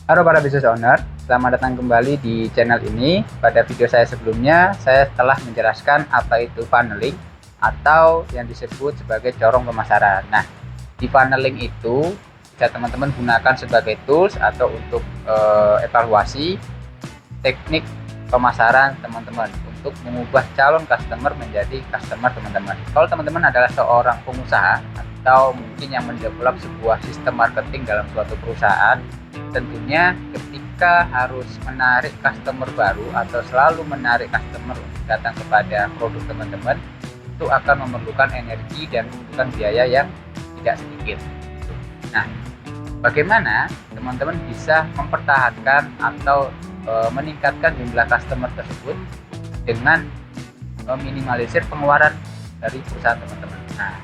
Halo para business owner, selamat datang kembali di channel ini. Pada video saya sebelumnya, saya telah menjelaskan apa itu funneling atau yang disebut sebagai corong pemasaran. Nah, di funneling itu bisa teman-teman gunakan sebagai tools atau untuk evaluasi teknik pemasaran teman-teman untuk mengubah calon customer menjadi customer teman-teman. Kalau teman-teman adalah seorang pengusaha atau mungkin yang mendevelop sebuah sistem marketing dalam suatu perusahaan, tentunya ketika harus menarik customer baru atau selalu menarik customer untuk datang kepada produk teman-teman, itu akan memerlukan energi dan membutuhkan biaya yang tidak sedikit. Nah, bagaimana teman-teman bisa mempertahankan atau meningkatkan jumlah customer tersebut dengan meminimalisir pengeluaran dari perusahaan teman-teman. Nah,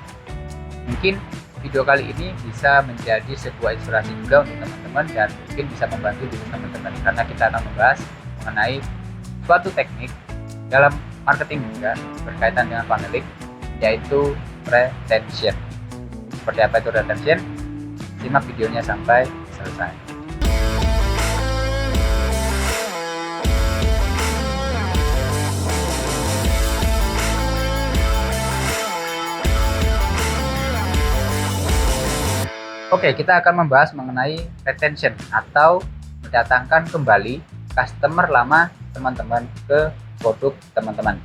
mungkin video kali ini bisa menjadi sebuah inspirasi juga untuk teman-teman dan mungkin bisa membantu diri teman-teman, karena kita akan membahas mengenai suatu teknik dalam marketing juga berkaitan dengan funneling, yaitu retention. Seperti apa itu retention? Simak videonya sampai selesai. Oke, kita akan membahas mengenai retention atau mendatangkan kembali customer lama teman-teman ke produk teman-teman.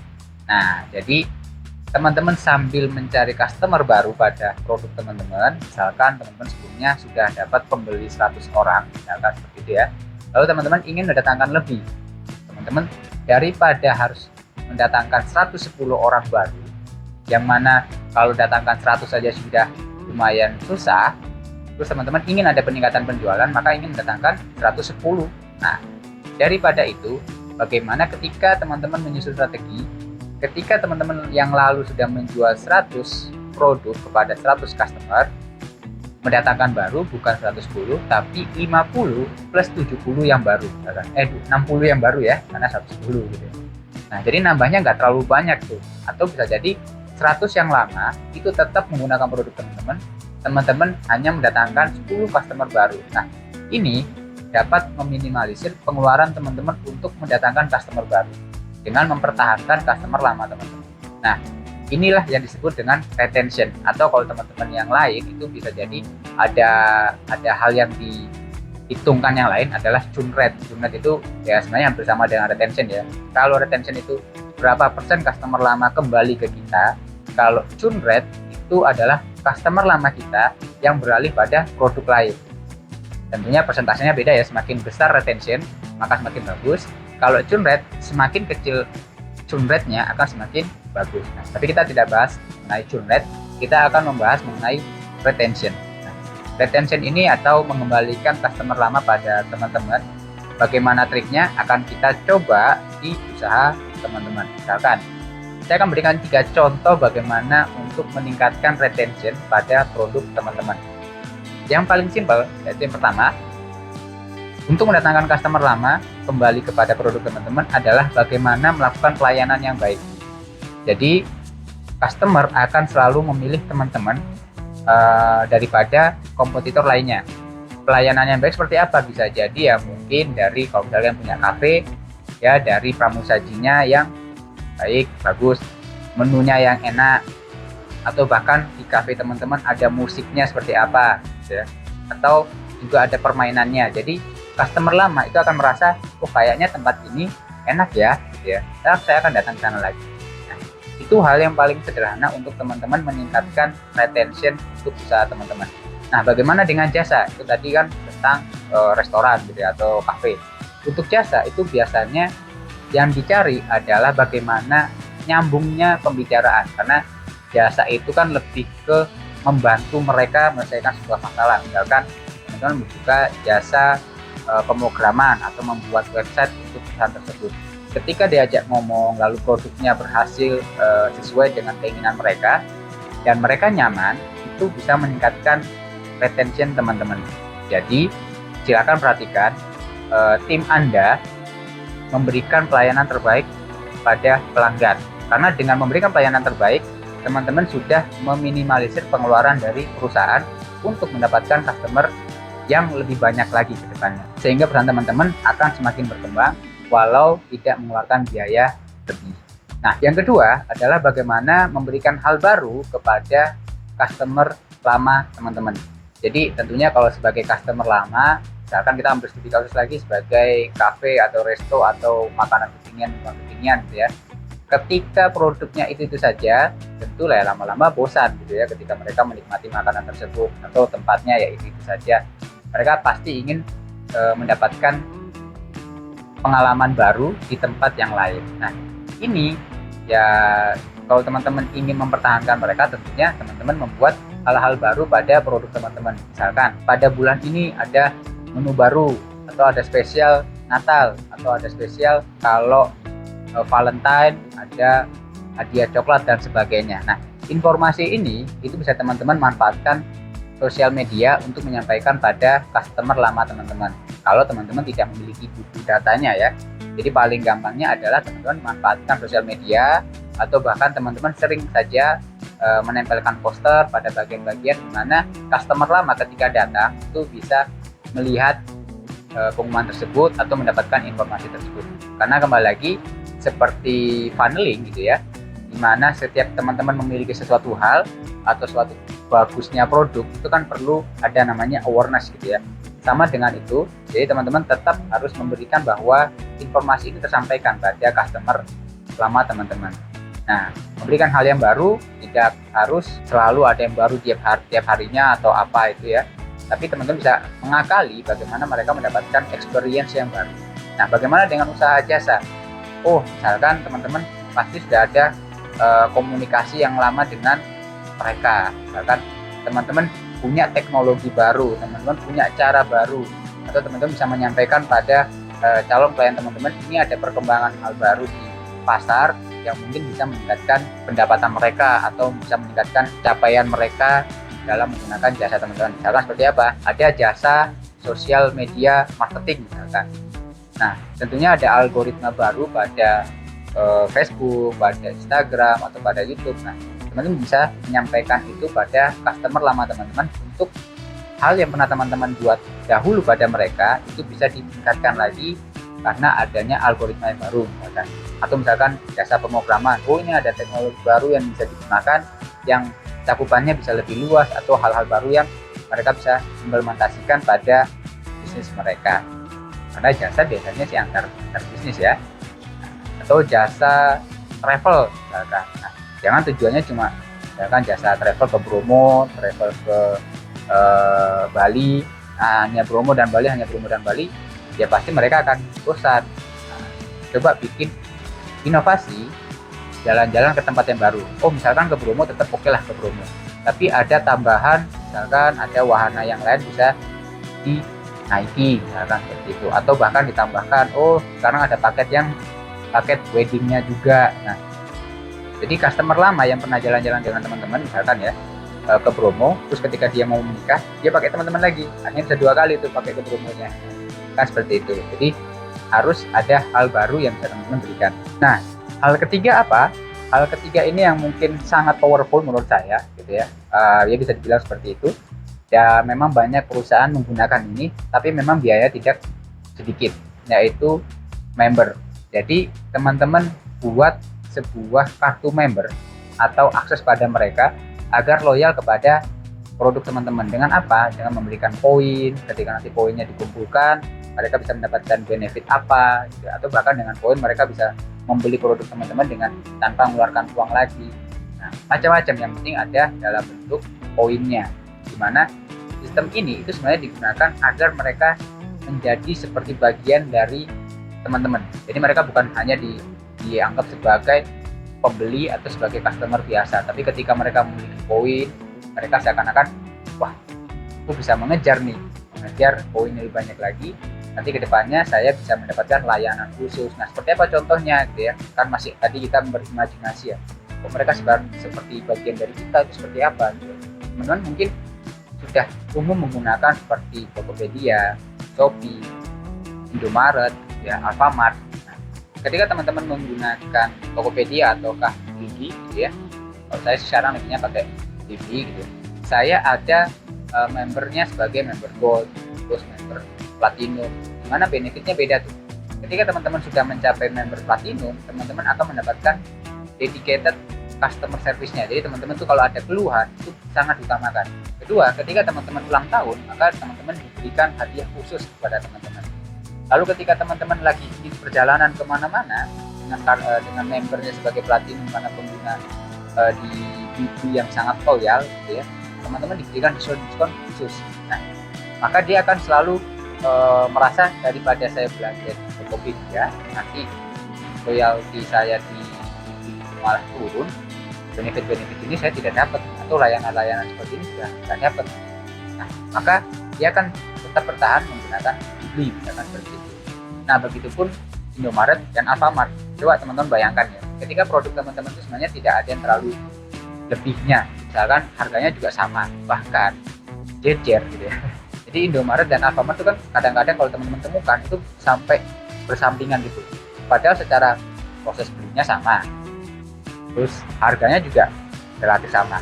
Nah, jadi teman-teman sambil mencari customer baru pada produk teman-teman, misalkan teman-teman sebelumnya sudah dapat pembeli 100 orang, misalkan seperti itu ya. Lalu teman-teman ingin mendatangkan lebih. Teman-teman daripada harus mendatangkan 110 orang baru, yang mana kalau datangkan 100 saja sudah lumayan susah, terus teman-teman ingin ada peningkatan penjualan, maka ingin mendatangkan 110. Nah, daripada itu, bagaimana ketika teman-teman menyusun strategi, ketika teman-teman yang lalu sudah menjual 100 produk kepada 100 customer, mendatangkan baru bukan 110, tapi 50 plus 70 yang baru, 60 yang baru ya, karena 110 gitu. Nah, jadi nambahnya nggak terlalu banyak tuh, atau bisa jadi 100 yang lama itu tetap menggunakan produk teman-teman hanya mendatangkan 10 customer baru. Nah, ini dapat meminimalisir pengeluaran teman-teman untuk mendatangkan customer baru dengan mempertahankan customer lama teman-teman. Nah, inilah yang disebut dengan retention, atau kalau teman-teman yang lain itu bisa jadi ada hal yang dihitungkan yang lain adalah churn rate. Churn rate itu ya sebenarnya hampir sama dengan retention ya. Kalau retention itu berapa persen customer lama kembali ke kita, kalau churn rate itu adalah customer lama kita yang beralih pada produk lain. Tentunya persentasenya beda ya, semakin besar retention maka semakin bagus. Kalau churn rate, semakin kecil churn rate-nya akan semakin bagus. Nah, tapi kita tidak bahas mengenai churn rate, kita akan membahas mengenai retention. Nah, retention ini atau mengembalikan customer lama pada teman-teman, bagaimana triknya akan kita coba di usaha teman-teman. Misalkan saya akan berikan 3 contoh bagaimana untuk meningkatkan retention pada produk teman-teman. Yang paling simpel, yaitu yang pertama, untuk mendatangkan customer lama kembali kepada produk teman-teman adalah bagaimana melakukan pelayanan yang baik. Jadi, customer akan selalu memilih teman-teman daripada kompetitor lainnya. Pelayanan yang baik seperti apa? Bisa jadi ya mungkin dari, kalau misalnya punya kafe, ya dari pramusajinya yang baik, bagus, menunya yang enak, atau bahkan di cafe teman-teman ada musiknya seperti apa ya, atau juga ada permainannya. Jadi customer lama itu akan merasa, oh kayaknya tempat ini enak ya, gitu ya. Saya akan datang ke sana lagi. Nah, itu hal yang paling sederhana untuk teman-teman meningkatkan retention untuk usaha teman-teman. Nah, bagaimana dengan jasa? Itu tadi kan tentang restoran gitu ya, atau cafe. Untuk jasa itu biasanya yang dicari adalah bagaimana nyambungnya pembicaraan, karena jasa itu kan lebih ke membantu mereka menyelesaikan sebuah masalah. Misalkan teman-teman membuka jasa pemrograman atau membuat website untuk perusahaan tersebut. Ketika diajak ngomong lalu produknya berhasil sesuai dengan keinginan mereka dan mereka nyaman, itu bisa meningkatkan retention teman-teman. Jadi silakan perhatikan tim Anda memberikan pelayanan terbaik pada pelanggan, karena dengan memberikan pelayanan terbaik, teman-teman sudah meminimalisir pengeluaran dari perusahaan untuk mendapatkan customer yang lebih banyak lagi ke depannya. Sehingga perusahaan teman-teman akan semakin berkembang walau tidak mengeluarkan biaya lebih. Nah, yang kedua adalah bagaimana memberikan hal baru kepada customer lama teman-teman. Jadi tentunya kalau sebagai customer lama, misalkan kita ambil studi kasus lagi sebagai kafe atau resto atau makanan kekinian gitu ya. Ketika produknya itu saja, tentu lah lama-lama bosan gitu ya ketika mereka menikmati makanan tersebut atau tempatnya ya itu saja. Mereka pasti ingin mendapatkan pengalaman baru di tempat yang lain. Nah, ini ya kalau teman-teman ingin mempertahankan mereka, tentunya teman-teman membuat hal-hal baru pada produk teman-teman. Misalkan pada bulan ini ada menu baru atau ada spesial Natal atau ada spesial kalau Valentine, ada hadiah coklat dan sebagainya. Nah, informasi ini itu bisa teman-teman manfaatkan sosial media untuk menyampaikan pada customer lama teman-teman. Kalau teman-teman tidak memiliki buku datanya ya. Jadi paling gampangnya adalah teman-teman manfaatkan sosial media atau bahkan teman-teman sering saja menempelkan poster pada bagian-bagian di mana customer lama ketika datang itu bisa melihat pengumuman tersebut atau mendapatkan informasi tersebut. Karena kembali lagi seperti funneling gitu ya, dimana setiap teman-teman memiliki sesuatu hal atau suatu bagusnya produk itu kan perlu ada namanya awareness gitu ya. Sama dengan itu, jadi teman-teman tetap harus memberikan bahwa informasi itu tersampaikan pada customer lama teman-teman. Nah, memberikan hal yang baru tidak harus selalu ada yang baru tiap harinya atau apa itu ya. Tapi teman-teman bisa mengakali bagaimana mereka mendapatkan experience yang baru. Nah, bagaimana dengan usaha jasa? Oh, misalkan teman-teman pasti sudah ada komunikasi yang lama dengan mereka. Misalkan teman-teman punya teknologi baru, teman-teman punya cara baru, atau teman-teman bisa menyampaikan pada calon klien teman-teman ini ada perkembangan hal baru di pasar yang mungkin bisa meningkatkan pendapatan mereka atau bisa meningkatkan capaian mereka dalam menggunakan jasa teman-teman. Misalkan seperti apa? Ada jasa sosial media marketing misalkan. Nah, tentunya ada algoritma baru pada Facebook, pada Instagram, atau pada YouTube. Nah, teman-teman bisa menyampaikan itu pada customer lama teman-teman untuk hal yang pernah teman-teman buat dahulu pada mereka itu bisa ditingkatkan lagi karena adanya algoritma yang baru misalkan. Atau misalkan jasa pemrograman, oh ini ada teknologi baru yang bisa digunakan yang cakupannya bisa lebih luas atau hal-hal baru yang mereka bisa implementasikan pada bisnis mereka. Karena jasa biasanya sih antar bisnis ya. Atau jasa travel misalkan. Nah, jangan tujuannya cuma misalkan jasa travel ke Bromo, travel ke Bali, hanya Bromo dan Bali, ya pasti mereka akan bosan. Nah, coba bikin inovasi, jalan-jalan ke tempat yang baru. Oh, misalkan ke Bromo tetap oke lah ke Bromo, tapi ada tambahan, misalkan ada wahana yang lain bisa dinaiki, misalkan seperti itu. Atau bahkan ditambahkan, oh sekarang ada paket weddingnya juga. Nah, jadi customer lama yang pernah jalan-jalan dengan teman-teman misalkan ya ke Bromo, terus ketika dia mau menikah dia pakai teman-teman lagi, hanya bisa 2 kali tuh pakai ke Bromonya kan, seperti itu. Jadi harus ada hal baru yang bisa teman-teman berikan. Nah, hal ketiga apa? Hal ketiga ini yang mungkin sangat powerful menurut saya gitu ya. Ya bisa dibilang seperti itu. Ya memang banyak perusahaan menggunakan ini, tapi memang biaya tidak sedikit, yaitu member. Jadi teman-teman buat sebuah kartu member atau akses pada mereka agar loyal kepada produk teman-teman. Dengan apa? Dengan memberikan poin. Ketika nanti poinnya dikumpulkan, mereka bisa mendapatkan benefit apa gitu. Atau bahkan dengan poin mereka bisa membeli produk teman-teman dengan tanpa mengeluarkan uang lagi. Nah, macam-macam, yang penting ada dalam bentuk poinnya. Dimana sistem ini itu sebenarnya digunakan agar mereka menjadi seperti bagian dari teman-teman. Jadi mereka bukan hanya dianggap sebagai pembeli atau sebagai customer biasa, tapi ketika mereka memiliki poin, mereka seakan-akan wah, aku bisa mengejar poin lebih banyak lagi. Nanti kedepannya saya bisa mendapatkan layanan khusus. Nah, seperti apa contohnya gitu ya? Kan masih tadi kita berimajinasi ya. Kok mereka seperti bagian dari kita itu seperti apa gitu. Teman-teman mungkin sudah umum menggunakan seperti Tokopedia, Shopee, Indomaret, ya, Alfamart. Nah, ketika teman-teman menggunakan Tokopedia ataukah Blibli gitu ya, kalau saya sekarang lebihnya pakai Blibli gitu, saya ada membernya sebagai member Gold, terus member platinum, dimana benefitnya beda tuh. Ketika teman-teman sudah mencapai member platinum, teman-teman akan mendapatkan dedicated customer service-nya. Jadi teman-teman tuh kalau ada keluhan itu sangat diutamakan. Kedua, ketika teman-teman ulang tahun, maka teman-teman diberikan hadiah khusus kepada teman-teman. Lalu ketika teman-teman lagi di perjalanan kemana-mana dengan membernya sebagai platinum karena pengguna di BB yang sangat loyal, gitu ya, teman-teman diberikan diskon khusus. Nah, maka dia akan selalu merasa daripada saya belanja di Tokopedia, nanti royalti saya di malah turun, benefit-benefit ini saya tidak dapat, atau layanan-layanan seperti ini sudah tidak dapat. Nah, maka dia akan tetap bertahan menggunakan beli, misalkan seperti itu. Nah, begitupun Indomaret dan Alfamart. Coba teman-teman bayangkan ya, ketika produk teman-teman itu sebenarnya tidak ada yang terlalu lebihnya, misalkan harganya juga sama, bahkan jejer gitu ya. Jadi Indomaret dan Alfamart itu kan kadang-kadang kalau teman-teman temukan itu sampai bersampingan gitu, padahal secara proses belinya sama, terus harganya juga relatif sama,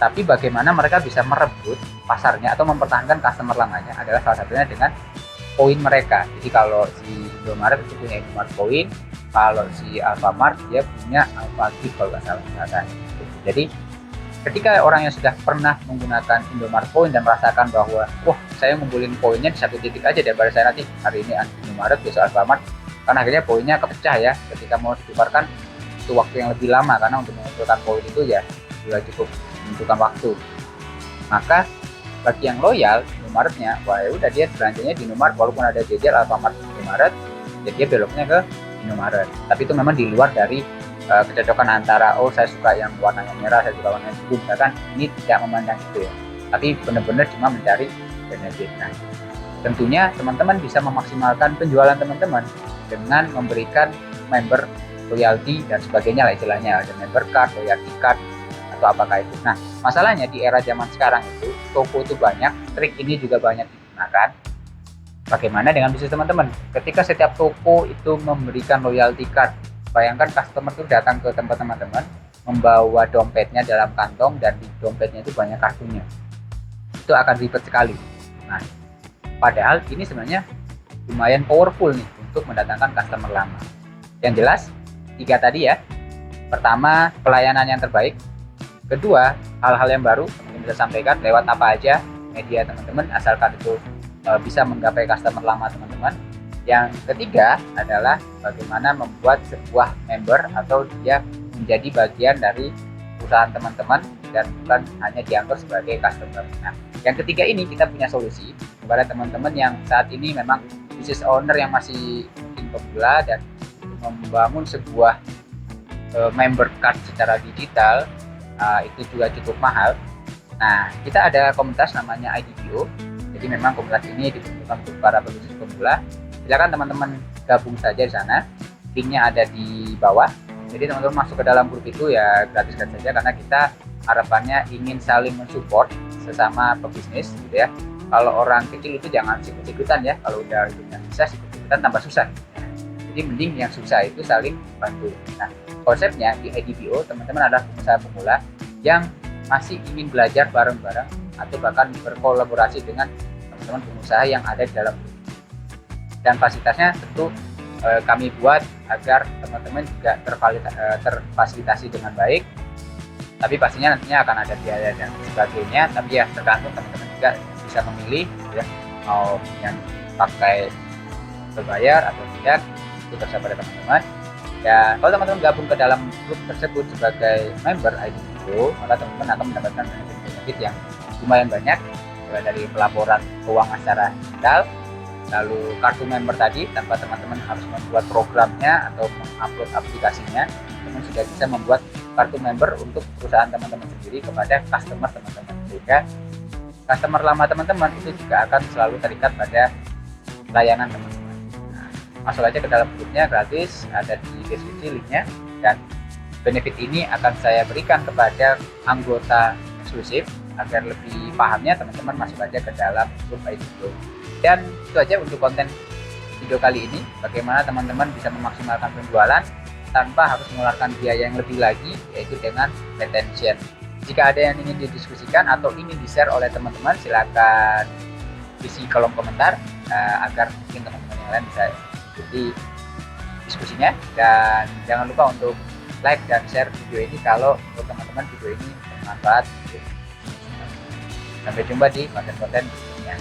tapi bagaimana mereka bisa merebut pasarnya atau mempertahankan customer lamanya adalah salah satunya dengan poin mereka. Jadi kalau si Indomaret itu punya Indomaret Point, kalau si Alfamart dia punya Alfa Gift kalau nggak salah misalkan. Jadi ketika orang yang sudah pernah menggunakan Indomaret Point dan merasakan bahwa wah saya ngumpulin poinnya di satu titik aja daripada saya nanti hari ini Indomaret besok Alfamart, kan akhirnya poinnya kepecah ya, ketika mau ditukarkan itu waktu yang lebih lama karena untuk mengumpulkan poin itu ya sudah cukup membutuhkan waktu. Maka bagi yang loyal Indomaretnya, wah ya udah dia belanjanya di Indomaret walaupun ada jejer Alfamart Indomaret, jadi dia beloknya ke Indomaret. Tapi itu memang di luar dari kecocokan antara oh saya suka yang warnanya merah, saya suka warnanya biru, misalkan ini tidak memandang itu ya, tapi benar-benar cuma mencari benefit. Nah, tentunya teman-teman bisa memaksimalkan penjualan teman-teman dengan memberikan member loyalty dan sebagainya lah istilahnya, ada member card, loyalty card atau apakah itu. Nah, masalahnya di era zaman sekarang itu toko itu banyak, trik ini juga banyak digunakan. Bagaimana dengan bisnis teman-teman? Ketika setiap toko itu memberikan loyalty card, bayangkan customer itu datang ke tempat teman-teman membawa dompetnya dalam kantong dan di dompetnya itu banyak kartunya. Itu akan ribet sekali. Nah, padahal ini sebenarnya lumayan powerful nih untuk mendatangkan customer lama. Yang jelas, 3 tadi ya. Pertama, pelayanan yang terbaik. Kedua, hal-hal yang baru teman-teman bisa sampaikan lewat apa aja media teman-teman, asalkan itu bisa menggapai customer lama teman-teman. Yang ketiga adalah bagaimana membuat sebuah member atau dia menjadi bagian dari perusahaan teman-teman dan bukan hanya dianggap sebagai customer. Nah, yang ketiga ini kita punya solusi kepada teman-teman yang saat ini memang business owner yang masih mungkin pemula dan membangun sebuah member card secara digital itu juga cukup mahal. Nah, kita ada komunitas namanya IDPO. Jadi memang komunitas ini dibentukkan untuk para pebisnis pemula. Silakan teman-teman gabung saja di sana, linknya ada di bawah. Jadi teman-teman masuk ke dalam grup itu ya gratis-gratis saja, karena kita harapannya ingin saling mensupport sesama pebisnis gitu ya. Kalau orang kecil itu jangan sikut-sikutan ya, kalau udah hidupnya bisa sikut-sikutan tambah susah. Jadi mending yang susah itu saling bantu. Nah, konsepnya di IDPO teman-teman adalah pengusaha pemula yang masih ingin belajar bareng-bareng atau bahkan berkolaborasi dengan teman-teman pengusaha yang ada di dalam grup. Dan fasilitasnya tentu kami buat agar teman-teman juga terfasilitasi dengan baik, tapi pastinya nantinya akan ada biaya dan sebagainya, tapi ya tergantung teman-teman juga bisa memilih ya, mau yang pakai berbayar atau tidak, itu terserah pada teman-teman. Ya, kalau teman-teman gabung ke dalam grup tersebut sebagai member IDPO, maka teman-teman akan mendapatkan benefit yang lumayan banyak, mulai dari pelaporan keuangan secara digital, lalu kartu member tadi tanpa teman-teman harus membuat programnya atau mengupload aplikasinya, teman sudah bisa membuat kartu member untuk perusahaan teman-teman sendiri kepada customer teman-teman, sehingga customer lama teman-teman itu juga akan selalu terikat pada layanan teman-teman. Nah, masuk aja ke dalam grupnya gratis, ada di deskripsi linknya, dan benefit ini akan saya berikan kepada anggota eksklusif agar lebih pahamnya teman-teman masuk aja ke dalam grup IDPO. Dan itu aja untuk konten video kali ini, bagaimana teman-teman bisa memaksimalkan penjualan tanpa harus mengeluarkan biaya yang lebih lagi, yaitu dengan retention. Jika ada yang ingin didiskusikan atau ingin di-share oleh teman-teman, silakan isi kolom komentar agar mungkin teman-teman yang lain bisa ikuti diskusinya. Dan jangan lupa untuk like dan share video ini kalau menurut teman-teman video ini bermanfaat. Sampai jumpa di konten-konten berikutnya.